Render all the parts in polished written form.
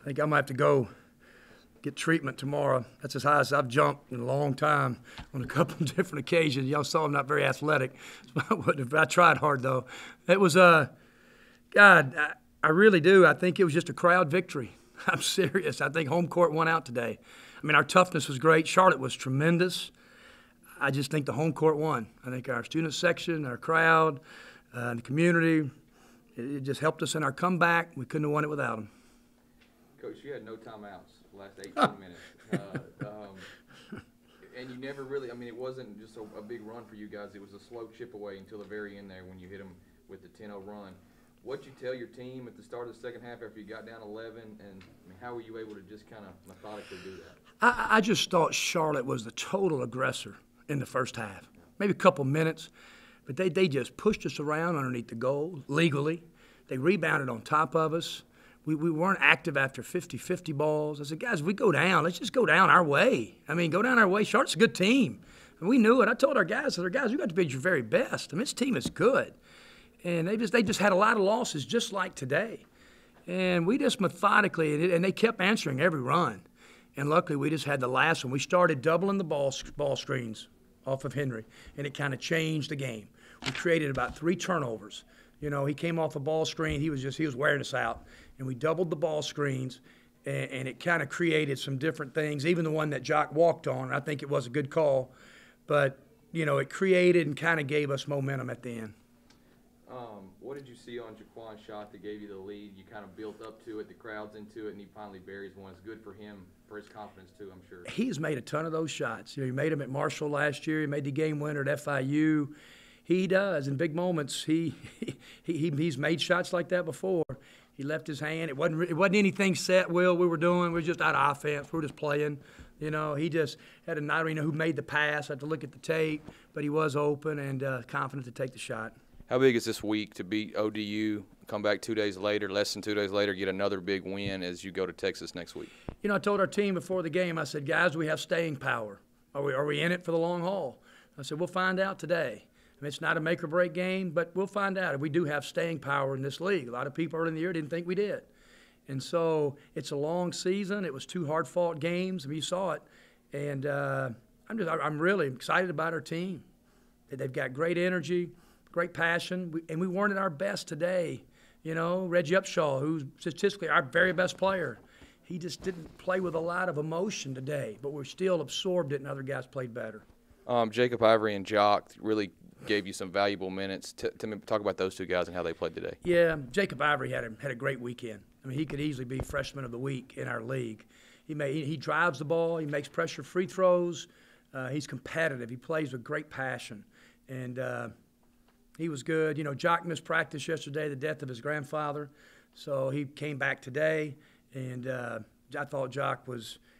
I think I might have to go get treatment tomorrow. That's as high as I've jumped in a long time on a couple of different occasions. Y'all saw I'm not very athletic. I tried hard, though. It was, God, I really do. I think it was just a crowd victory. I'm serious. I think home court won out today. I mean, our toughness was great. Charlotte was tremendous. I just think the home court won. I think our student section, our crowd, the community, it just helped us in our comeback. We couldn't have won it without them. Coach, you had no timeouts the last 18 minutes. And you never really, I mean, it wasn't just a big run for you guys. It was a slow chip away until the very end there when you hit them with the 10-0 run. What'd you tell your team at the start of the second half after you got down 11? And I mean, how were you able to just kind of methodically do that? I just thought Charlotte was the total aggressor in the first half. Maybe a couple minutes, but they just pushed us around underneath the goal legally. They rebounded on top of us. We weren't active after 50-50 balls. I said, guys, if we go down, let's just go down our way. I mean, go down our way. Charlotte's a good team. And we knew it. I told our guys, we got to be at your very best. I mean, this team is good. And they just had a lot of losses just like today. And we just methodically, and they kept answering every run. And luckily, we just had the last one. We started doubling the ball screens off of Henry, and it kind of changed the game. We created about 3 turnovers. You know, he came off a ball screen. He was wearing us out. And we doubled the ball screens, and it kind of created some different things, even the one that Jock walked on. I think it was a good call. But, you know, it created and kind of gave us momentum at the end. What did you see on Jaquan's shot that gave you the lead? You kind of built up to it, the crowd's into it, and he finally buries one. It's good for him, for his confidence too, I'm sure. He's made a ton of those shots. You know, he made them at Marshall last year. He made the game winner at FIU. He does. In big moments, he's made shots like that before. He left his hand. It wasn't anything set, Will, we were doing. We were just out of offense. We were just playing. You know, he just had a night. You know, who made the pass. I had to look at the tape, but he was open and confident to take the shot. How big is this week to beat ODU, come back 2 days later, less than 2 days later, get another big win as you go to Texas next week? You know, I told our team before the game, I said, guys, we have staying power. Are we in it for the long haul? I said, we'll find out today. I mean, it's not a make-or-break game, but we'll find out if we do have staying power in this league. A lot of people early in the year didn't think we did. And so it's a long season. It was 2 hard-fought games. I mean, you saw it. And I'm really excited about our team. They've got great energy, great passion, and we weren't at our best today. You know, Reggie Upshaw, who's statistically our very best player, he just didn't play with a lot of emotion today, but we're still absorbed it, and other guys played better. Jacob Ivory and Jock really gave you some valuable minutes. Talk about those 2 guys and how they played today. Yeah, Jacob Ivory had a great weekend. I mean, he could easily be freshman of the week in our league. He drives the ball. He makes pressure free throws. He's competitive. He plays with great passion. And he was good. You know, Jock missed practice yesterday, the death of his grandfather. So he came back today. And I thought Jock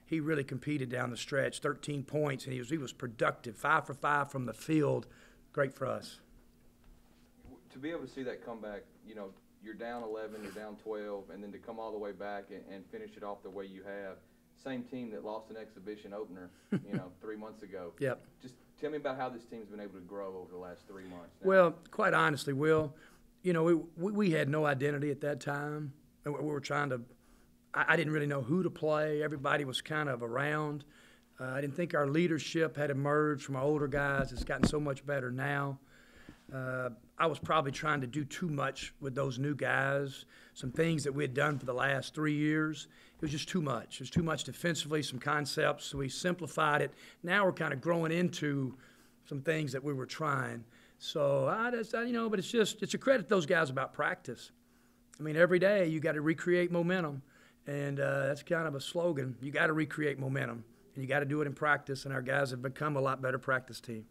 he really competed down the stretch, 13 points, and he was productive, 5 for 5 from the field. Great for us. To be able to see that comeback, you know, you're down 11, you're down 12, and then to come all the way back and finish it off the way you have. Same team that lost an exhibition opener, 3 months ago. Yep. Just tell me about how this team's been able to grow over the last 3 months. Now. Well, quite honestly, Will, you know, we had no identity at that time. We were trying to – I didn't really know who to play. Everybody was kind of around. I didn't think our leadership had emerged from our older guys. It's gotten so much better now. I was probably trying to do too much with those new guys, some things that we had done for the last 3 years. It was just too much. It was too much defensively, some concepts, so we simplified it. Now we're kind of growing into some things that we were trying. So, but it's a credit to those guys about practice. I mean, every day you got to recreate momentum, and that's kind of a slogan. You got to recreate momentum. And you got to do it in practice, and our guys have become a lot better practice team.